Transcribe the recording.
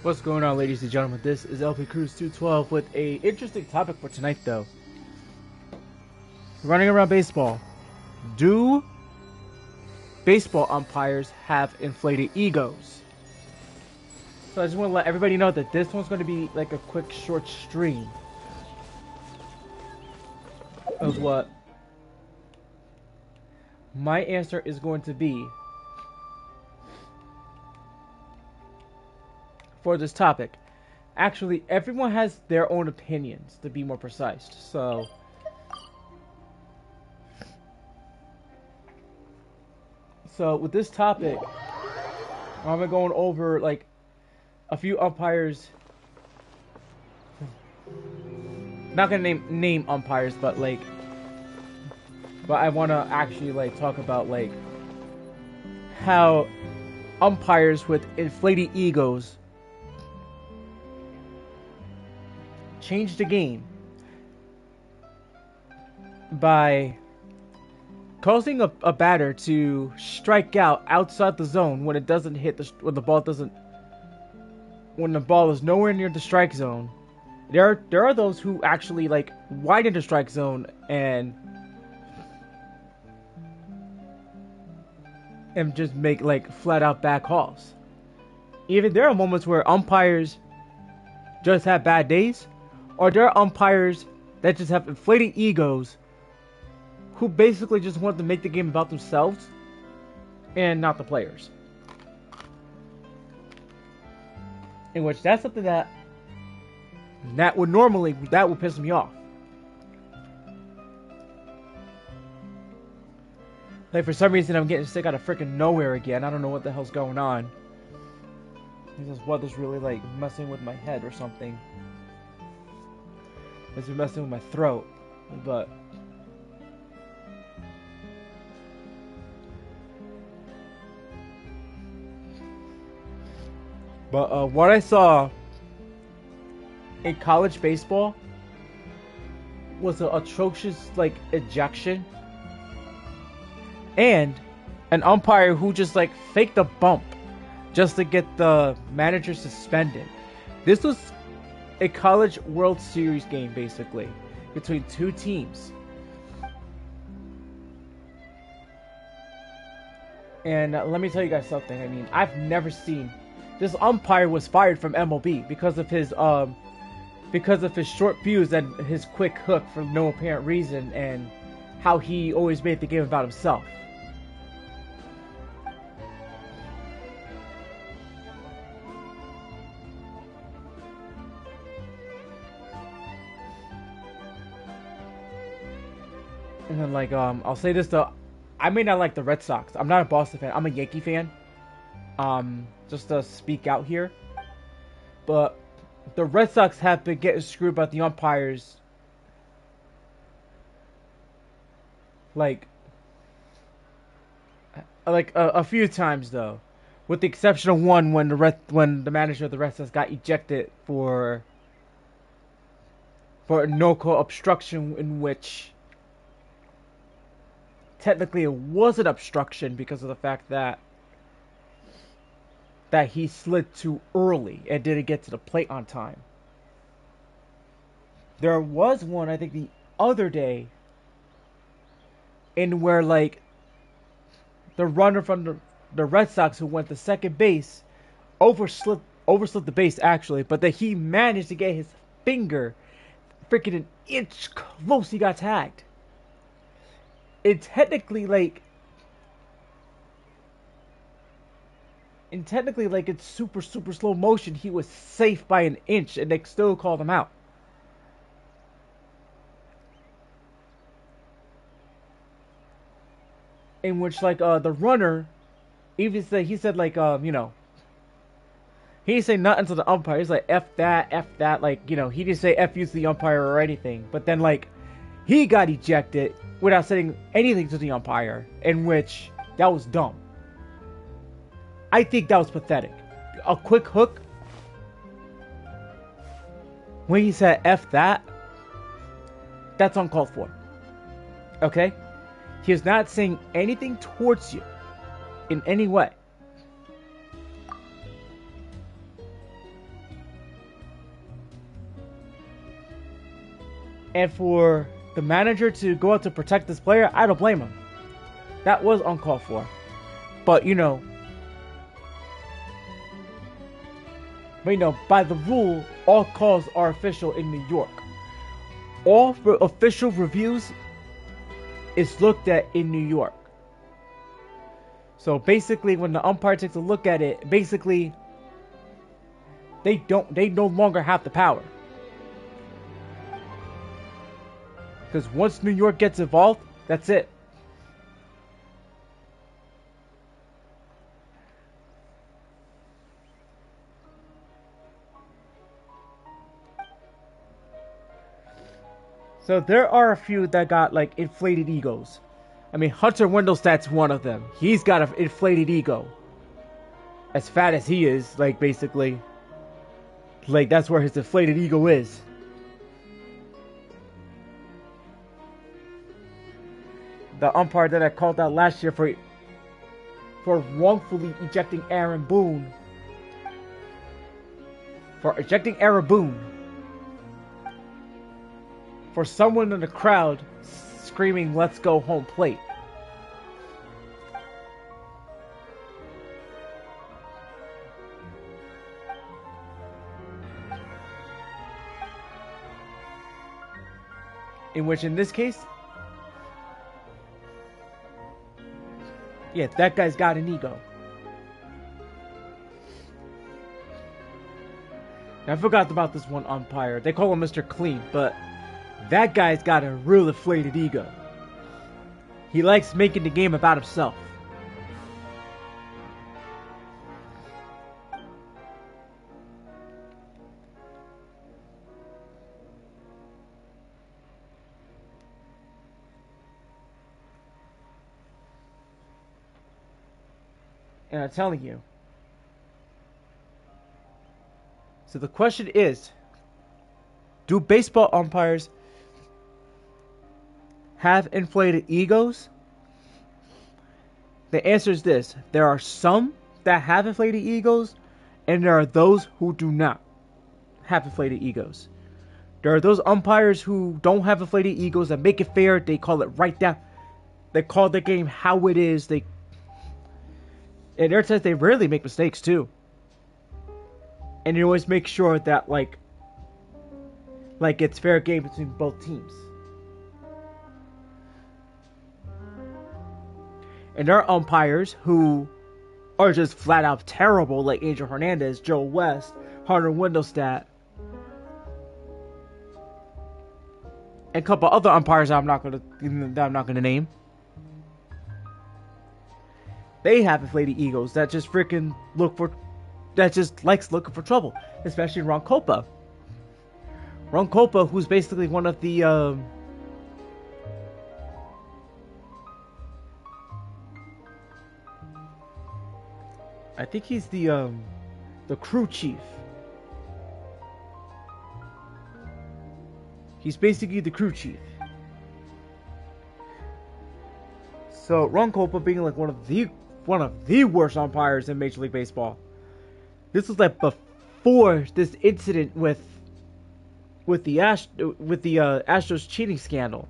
What's going on, ladies and gentlemen? This is LP Cruise 212 with a interesting topic for tonight, though. Running around baseball. Do baseball umpires have inflated egos? So I just want to let everybody know that this one's going to be like a quick, short stream of what my answer is going to be for this topic. Actually, everyone has their own opinions, to be more precise. So with this topic, I'm gonna going over like a few umpires. Not gonna name umpires, but I want to actually like talk about like how umpires with inflated egos change the game by causing a batter to strike out outside the zone when it doesn't hit when the ball is nowhere near the strike zone. There are those who actually like widen the strike zone and just make like flat out bad calls. Even there are moments where umpires just have bad days, or there are umpires that just have inflated egos who basically just want to make the game about themselves and not the players. In which that's something that would piss me off. Like for some reason I'm getting sick out of freaking nowhere again. I don't know what the hell's going on. This weather's really like messing with my head or something. It's messing with my throat, but what I saw in college baseball was an atrocious like ejection and an umpire who just like faked a bump just to get the manager suspended. This was a college World Series game basically between two teams. And let me tell you guys something. I mean, I've never seen this umpire was fired from MLB because of his short fuse and his quick hook for no apparent reason, and how he always made the game about himself. And then like I'll say this though, I may not like the Red Sox. I'm not a Boston fan. I'm a Yankee fan. Just to speak out here. But the Red Sox have been getting screwed by the umpires like a few times though, with the exception of one when the manager of the Red Sox got ejected for a no-call obstruction, in which technically it was an obstruction because of the fact that he slid too early and didn't get to the plate on time. There was one, I think, the other day in where like the runner from the Red Sox who went to second base overslid the base actually, but that he managed to get his finger freaking an inch close. He got tagged. And technically in super slow motion, he was safe by an inch, and they still called him out. In which like the runner even said, he said like he didn't say nothing to the umpire. He's like F that, like, he didn't say F you to the umpire or anything. But then like he got ejected without saying anything to the umpire, in which that was dumb. I think that was pathetic. A quick hook when he said F that, that's uncalled for. Okay? He is not saying anything towards you in any way. And for the manager to go out to protect this player, I don't blame him. That was uncalled for. But by the rule, all calls are official in New York. All official reviews is looked at in New York. So basically, when the umpire takes a look at it, basically, they no longer have the power. Because once New York gets involved, that's it. So there are a few that got like inflated egos. I mean, Hunter Wendelstedt's one of them. He's got an inflated ego. As fat as he is, like basically, like that's where his inflated ego is. The umpire that I called out last year for wrongfully ejecting Aaron Boone. For ejecting Aaron Boone. For someone in the crowd screaming, "Let's go home plate." In which, in this case, yeah, that guy's got an ego. Now, I forgot about this one umpire. They call him Mr. Clean, but that guy's got a real inflated ego. He likes making the game about himself. And I'm telling you. So the question is, do baseball umpires have inflated egos? The answer is this. There are some that have inflated egos, and there are those who do not have inflated egos. There are those umpires who don't have inflated egos that make it fair. They call it right down. They call the game how it is. And there are times they rarely make mistakes too. And they always make sure that like it's fair game between both teams. And there are umpires who are just flat out terrible, like Angel Hernandez, Joe West, Hunter Wendelstedt, and a couple other umpires that I'm not gonna name. They have inflated egos that just freaking likes looking for trouble, especially Ron Copa. Ron Copa, who's basically one of the I think he's the crew chief. He's basically the crew chief. So Ron Copa being like one of the worst umpires in Major League Baseball. This was like before this incident with the Astros cheating scandal.